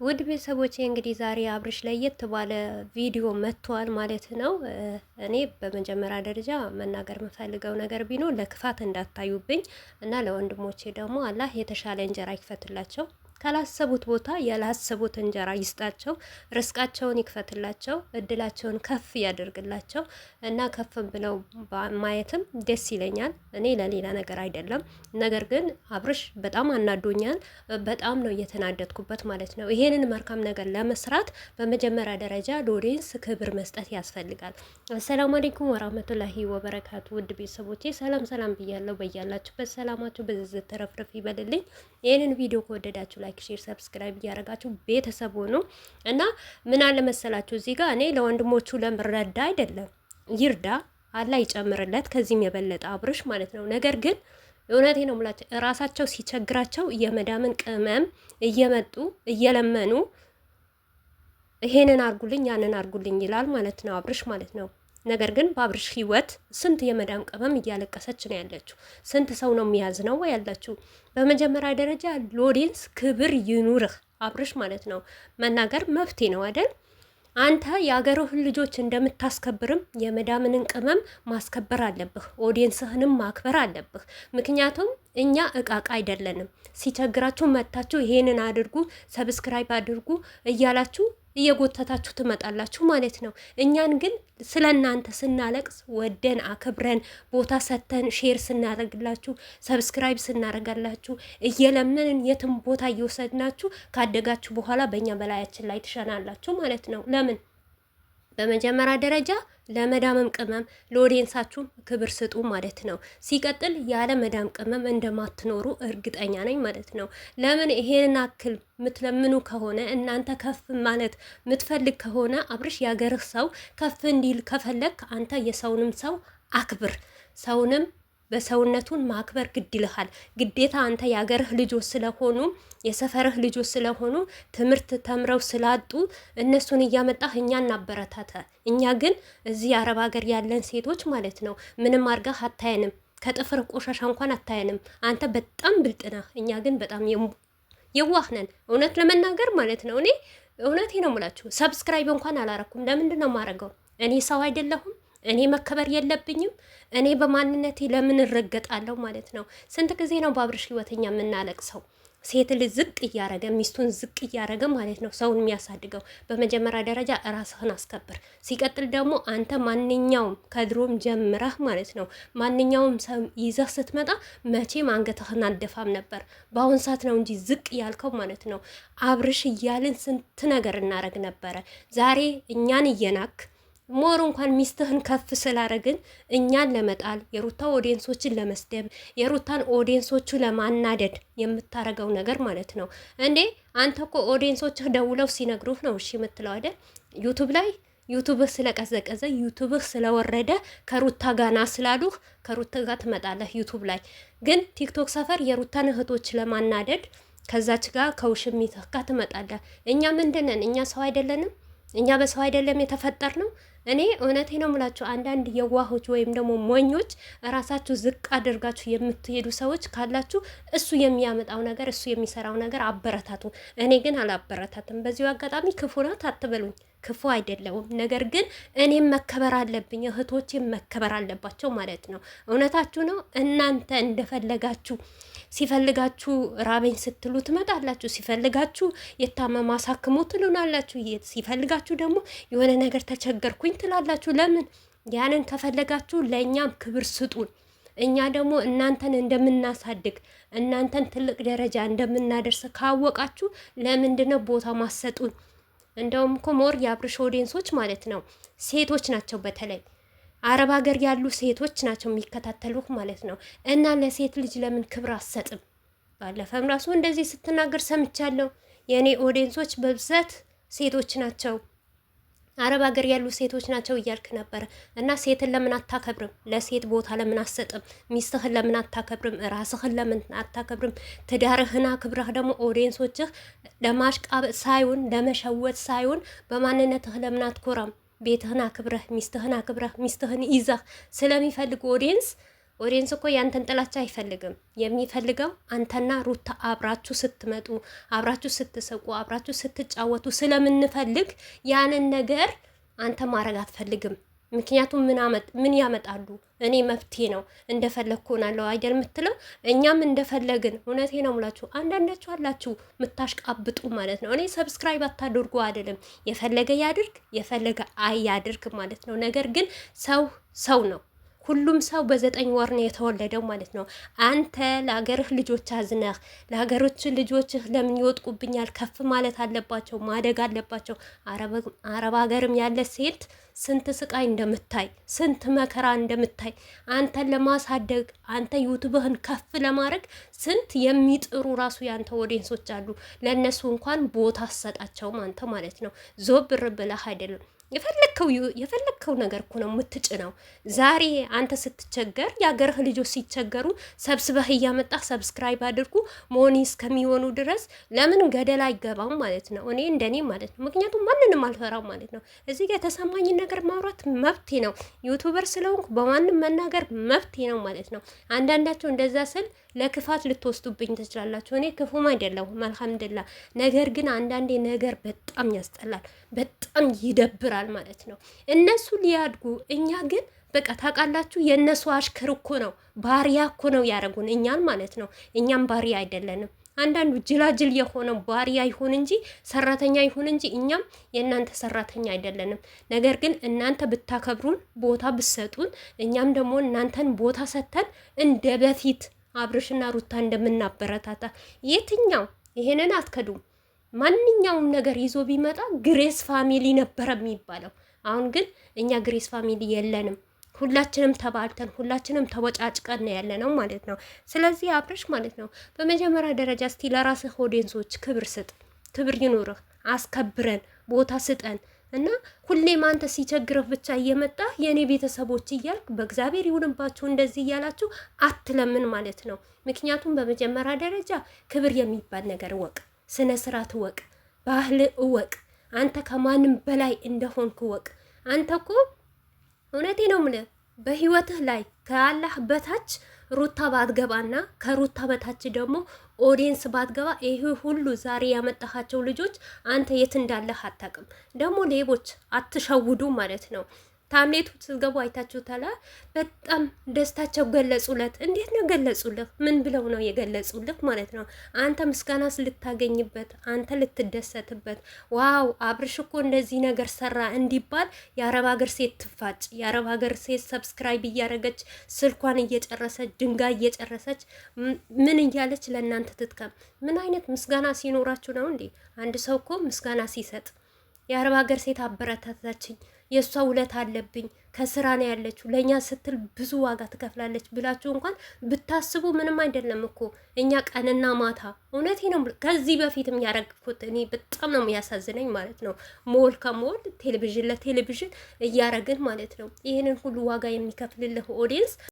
ውድ ቤተሰቦቼ እንግዲህ ዛሬ አብርሽ ለየት ባለ ቪዲዮ መጥቷል ማለት ነው። እኔ በመጀመሪያ ደረጃ መናገር የምፈልገው ነገር ቢኖር ለክፋት እንዳታዩብኝ እና ለወንድሞቼ ደግሞ አላህ የተሻለ እንጀራ ይክፈትላቸው። ካላሰቡት ቦታ ያላሰቡት እንጀራ ይስጣቸው፣ ርስቃቸውን ይክፈትላቸው፣ እድላቸውን ከፍ ያደርግላቸው እና ከፍም ብለው ማየትም ደስ ይለኛል። እኔ ለሌላ ነገር አይደለም። ነገር ግን አብርሽ በጣም አናዶኛል። በጣም ነው እየተናደድኩበት ማለት ነው። ይሄንን መልካም ነገር ለመስራት በመጀመሪያ ደረጃ ሎሬንስ ክብር መስጠት ያስፈልጋል። አሰላሙ አለይኩም ወራህመቱላሂ ወበረካቱ። ውድ ቤተሰቦቼ ሰላም ሰላም ብያለሁ። በያላችሁበት ሰላማችሁ በዝዝት ተረፍረፍ ይበልልኝ። ይህንን ቪዲዮ ከወደዳችሁ ላይክ፣ ሼር፣ ሰብስክራይብ እያደረጋችሁ ቤተሰብ ሆኑ እና ምን አለ መሰላችሁ እዚህ ጋር እኔ ለወንድሞቹ ለምረዳ አይደለም ይርዳ፣ አላህ ይጨምርለት ከዚህም የበለጠ አብርሽ ማለት ነው። ነገር ግን እውነቴ ነው የምላቸው ራሳቸው ሲቸግራቸው የመዳምን ቅመም እየመጡ እየለመኑ ይሄንን አርጉልኝ ያንን አርጉልኝ ይላል ማለት ነው አብርሽ ማለት ነው። ነገር ግን በአብርሽ ህይወት ስንት የመዳም ቅመም እያለቀሰች ነው ያለችው። ስንት ሰው ነው የሚያዝነው ያላችሁ። በመጀመሪያ ደረጃ ሎሬንስ ክብር ይኑርህ አብርሽ ማለት ነው። መናገር መፍትሄ ነው አይደል? አንተ የአገርህን ልጆች እንደምታስከብርም የመዳምንን ቅመም ማስከበር አለብህ። ኦዲየንስህንም ማክበር አለብህ። ምክንያቱም እኛ እቃቃ አይደለንም። ሲቸግራችሁ መታችሁ ይሄንን አድርጉ፣ ሰብስክራይብ አድርጉ እያላችሁ እየጎተታችሁ ትመጣላችሁ ማለት ነው። እኛን ግን ስለ እናንተ ስናለቅስ ወደን አክብረን ቦታ ሰተን ሼር ስናደርግላችሁ ሰብስክራይብ ስናደርጋላችሁ እየለመንን የትም ቦታ እየወሰድናችሁ ካደጋችሁ በኋላ በእኛ በላያችን ላይ ትሸናላችሁ ማለት ነው። ለምን? በመጀመሪያ ደረጃ ለመዳምም ቅመም ለኦዲየንሳችሁ ክብር ስጡ ማለት ነው። ሲቀጥል ያለ መዳም ቅመም እንደማትኖሩ እርግጠኛ ነኝ ማለት ነው። ለምን ይሄን አክል ምትለምኑ ከሆነ እናንተ ከፍ ማለት ምትፈልግ ከሆነ አብርሽ ያገርህ ሰው ከፍ እንዲል ከፈለግ አንተ የሰውንም ሰው አክብር። ሰውንም በሰውነቱን ማክበር ግድ ይልሃል። ግዴታ አንተ የሀገርህ ልጆች ስለሆኑ የሰፈርህ ልጆች ስለሆኑ ትምህርት ተምረው ስላጡ እነሱን እያመጣህ እኛ እናበረታተ። እኛ ግን እዚህ አረብ ሀገር ያለን ሴቶች ማለት ነው ምንም አድርገህ አታየንም። ከጥፍር ቆሻሻ እንኳን አታየንም። አንተ በጣም ብልጥ ነህ። እኛ ግን በጣም የዋህ ነን እውነት ለመናገር ማለት ነው። እኔ እውነቴ ነው የምላችሁ ሰብስክራይብ እንኳን አላረኩም። ለምንድን ነው የማረገው? እኔ ሰው አይደለሁም? እኔ መከበር የለብኝም? እኔ በማንነቴ ለምን እረገጣለሁ ማለት ነው? ስንት ጊዜ ነው በአብርሽ ህይወተኛ የምናለቅሰው? ሴት ልጅ ዝቅ እያረገ ሚስቱን ዝቅ እያረገ ማለት ነው ሰውን የሚያሳድገው። በመጀመሪያ ደረጃ ራስህን አስከብር። ሲቀጥል ደግሞ አንተ ማንኛውም ከድሮም ጀምረህ ማለት ነው ማንኛውም ሰው ይዘህ ስትመጣ መቼም አንገትህን አደፋም ነበር። በአሁን ሰዓት ነው እንጂ ዝቅ ያልከው ማለት ነው። አብርሽ እያልን ስንት ነገር እናረግ ነበረ። ዛሬ እኛን እየናክ ሞር እንኳን ሚስትህን ከፍ ስላረግን እኛን ለመጣል የሩታ ኦዲየንሶችን ለመስደብ የሩታን ኦዲየንሶቹ ለማናደድ የምታረገው ነገር ማለት ነው እንዴ? አንተ እኮ ኦዲየንሶችህ ደውለው ሲነግሩህ ነው እሺ የምትለው አይደል? ዩቱብ ላይ ዩቱብህ ስለቀዘቀዘ ዩቱብህ ስለወረደ ከሩታ ጋና ስላሉህ ከሩታ ጋር ትመጣለህ ዩቱብ ላይ። ግን ቲክቶክ ሰፈር የሩታን እህቶች ለማናደድ ከዛች ጋር ከውሽሚትህ ጋር ትመጣለህ። እኛ ምንድነን? እኛ ሰው አይደለንም? እኛ በሰው አይደለም የተፈጠር ነው። እኔ እውነቴ ነው የምላችሁ አንዳንድ የዋሆች ወይም ደግሞ ሞኞች ራሳችሁ ዝቅ አድርጋችሁ የምትሄዱ ሰዎች ካላችሁ እሱ የሚያመጣው ነገር እሱ የሚሰራው ነገር አበረታቱ። እኔ ግን አላበረታትም። በዚሁ አጋጣሚ ክፉ ናት አትበሉኝ፣ ክፉ አይደለውም። ነገር ግን እኔም መከበር አለብኝ፣ እህቶቼም መከበር አለባቸው ማለት ነው። እውነታችሁ ነው። እናንተ እንደፈለጋችሁ ሲፈልጋችሁ ራበኝ ስትሉ ትመጣላችሁ፣ ሲፈልጋችሁ የታመማ አሳክሙ ትሉናላችሁ፣ ሲፈልጋችሁ ደግሞ የሆነ ነገር ተቸገርኩኝ ትላላችሁ። ለምን? ያንን ከፈለጋችሁ ለእኛም ክብር ስጡን። እኛ ደግሞ እናንተን እንደምናሳድግ እናንተን ትልቅ ደረጃ እንደምናደርስ ካወቃችሁ ለምንድን ነው ቦታ ማሰጡን? እንደውም እኮ ሞር የአብርሽ ኦዲየንሶች ማለት ነው ሴቶች ናቸው። በተለይ አረብ ሀገር ያሉ ሴቶች ናቸው የሚከታተሉህ ማለት ነው። እና ለሴት ልጅ ለምን ክብር አሰጥም? ባለፈም ራሱ እንደዚህ ስትናገር ሰምቻለሁ። የእኔ ኦዲየንሶች በብዛት ሴቶች ናቸው፣ አረብ ሀገር ያሉ ሴቶች ናቸው እያልክ ነበረ። እና ሴትን ለምን አታከብርም? ለሴት ቦታ ለምን አሰጥም? ሚስትህን ለምን አታከብርም? ራስህን ለምን አታከብርም? ትዳርህን አክብረህ ደግሞ ኦዲየንሶችህ ለማሽቃበጥ ሳይሆን ለመሸወት ሳይሆን በማንነትህ ለምን አትኮራም? ቤትህን አክብረህ ሚስትህን ይዘህ ስለሚፈልግ ኦዲየንስ እኮ ያንተን ጥላቻ አይፈልግም። የሚፈልገው አንተና ሩታ አብራችሁ ስትመጡ፣ አብራችሁ ስትስቁ፣ አብራችሁ ስትጫወቱ ስለምንፈልግ ያንን ነገር አንተ ማድረግ አትፈልግም። ምክንያቱም ምን ያመጣሉ? እኔ መብቴ ነው እንደፈለግኩ ሆናለሁ አይደል የምትለው። እኛም እንደፈለግን እውነቴ ነው ሙላችሁ። አንዳንዳችሁ አላችሁ ምታሽቃብጡ ማለት ነው። እኔ ሰብስክራይብ አታድርጉ አይደለም፣ የፈለገ ያድርግ የፈለገ አያድርግ ማለት ነው። ነገር ግን ሰው ነው። ሁሉም ሰው በ9 ወር ነው የተወለደው ማለት ነው። አንተ ለሀገርህ ልጆች አዝነህ ለሀገሮች ልጆችህ ለምን ይወጥቁብኛል? ከፍ ማለት አለባቸው፣ ማደግ አለባቸው። አረብ ሀገርም ያለ ሴት ስንት ስቃይ እንደምታይ ስንት መከራ እንደምታይ አንተን ለማሳደግ አንተ ዩቱብህን ከፍ ለማድረግ ስንት የሚጥሩ ራሱ ያንተ ኦዲየንሶች አሉ። ለእነሱ እንኳን ቦታ አሰጣቸውም አንተ ማለት ነው። ዞብ ብር ብለህ አይደለም የፈለግከው ነገር እኮ ነው የምትጭነው። ዛሬ አንተ ስትቸገር የአገርህ ልጆች ሲቸገሩ ሰብስበህ እያመጣህ ሰብስክራይብ አድርጉ ሞኒ እስከሚሆኑ ድረስ ለምን ገደል አይገባም ማለት ነው። እኔ እንደኔ ማለት ነው። ምክንያቱም ማንንም አልፈራም ማለት ነው። እዚህ ጋር የተሰማኝን ነገር ማውራት መብቴ ነው። ዩቱበር ስለሆንኩ በማንም መናገር መብቴ ነው ማለት ነው። አንዳንዳቸው እንደዛ ስል ለክፋት ልትወስዱብኝ ትችላላችሁ። እኔ ክፉም አይደለሁም አልሐምዱሊላህ። ነገር ግን አንዳንዴ ነገር በጣም ያስጠላል፣ በጣም ይደብራል ማለት ነው። እነሱ ሊያድጉ እኛ ግን በቃ ታውቃላችሁ፣ የእነሱ አሽከር እኮ ነው ባሪያ እኮ ነው ያደረጉን እኛን ማለት ነው። እኛም ባሪያ አይደለንም። አንዳንዱ ጅላጅል የሆነው ባሪያ ይሁን እንጂ ሰራተኛ ይሁን እንጂ እኛም የእናንተ ሰራተኛ አይደለንም። ነገር ግን እናንተ ብታከብሩን ቦታ ብሰጡን፣ እኛም ደግሞ እናንተን ቦታ ሰጥተን እንደ በፊት አብርሽና ሩታ እንደምናበረታታ የትኛው ይሄንን አትከዱም። ማንኛውም ነገር ይዞ ቢመጣ ግሬስ ፋሚሊ ነበረ የሚባለው። አሁን ግን እኛ ግሬስ ፋሚሊ የለንም። ሁላችንም ተባልተን ሁላችንም ተወጫጭቀን ነው ያለነው ማለት ነው። ስለዚህ አብርሽ ማለት ነው በመጀመሪያ ደረጃ እስቲ ለራስህ ኦዲየንሶች ክብር ስጥ፣ ክብር ይኑርህ፣ አስከብረን ቦታ ስጠን እና ሁሌም አንተ ሲቸግረህ ብቻ እየመጣ የእኔ ቤተሰቦች እያልክ በእግዚአብሔር ይሁንባችሁ እንደዚህ እያላችሁ አትለምን ማለት ነው። ምክንያቱም በመጀመሪያ ደረጃ ክብር የሚባል ነገር እወቅ፣ ስነ ስርዓት እወቅ፣ ባህል እወቅ። አንተ ከማንም በላይ እንደሆንክ እወቅ። አንተ እኮ እውነቴ ነው የምልህ በህይወትህ ላይ ከአላህ በታች ሩታ ባትገባና ከሩታ በታች ደግሞ ኦዲየንስ ባትገባ ይሄ ሁሉ ዛሬ ያመጣሃቸው ልጆች አንተ የት እንዳለህ አታውቅም። ደግሞ ሌቦች አትሸውዱ ማለት ነው። ታምሌቱ ትገቡ አይታችሁታል። በጣም ደስታቸው ገለጹለት። እንዴት ነው ገለጹልህ? ምን ብለው ነው የገለጹልህ ማለት ነው? አንተ ምስጋናስ ልታገኝበት፣ አንተ ልትደሰትበት። ዋው አብርሽ እኮ እንደዚህ ነገር ሰራ እንዲባል የአረብ ሀገር ሴት ትፋጭ፣ የአረብ ሀገር ሴት ሰብስክራይብ እያደረገች ስልኳን እየጨረሰች ድንጋይ እየጨረሰች ምን እያለች ለእናንተ ትጥቀም። ምን አይነት ምስጋና ሲኖራችሁ ነው እንዴ? አንድ ሰው እኮ ምስጋና ሲሰጥ የአረብ ሀገር ሴት አበረታታችኝ፣ የእሷ ውለት አለብኝ፣ ከስራ ነው ያለችው፣ ለእኛ ስትል ብዙ ዋጋ ትከፍላለች ብላችሁ እንኳን ብታስቡ ምንም አይደለም እኮ። እኛ ቀንና ማታ እውነቴ ነው። ከዚህ በፊትም ያረግኩት እኔ በጣም ነው የሚያሳዝነኝ ማለት ነው። ሞል ከሞል ቴሌቪዥን ለቴሌቪዥን እያረግን ማለት ነው። ይህንን ሁሉ ዋጋ የሚከፍልልህ ኦዲየንስ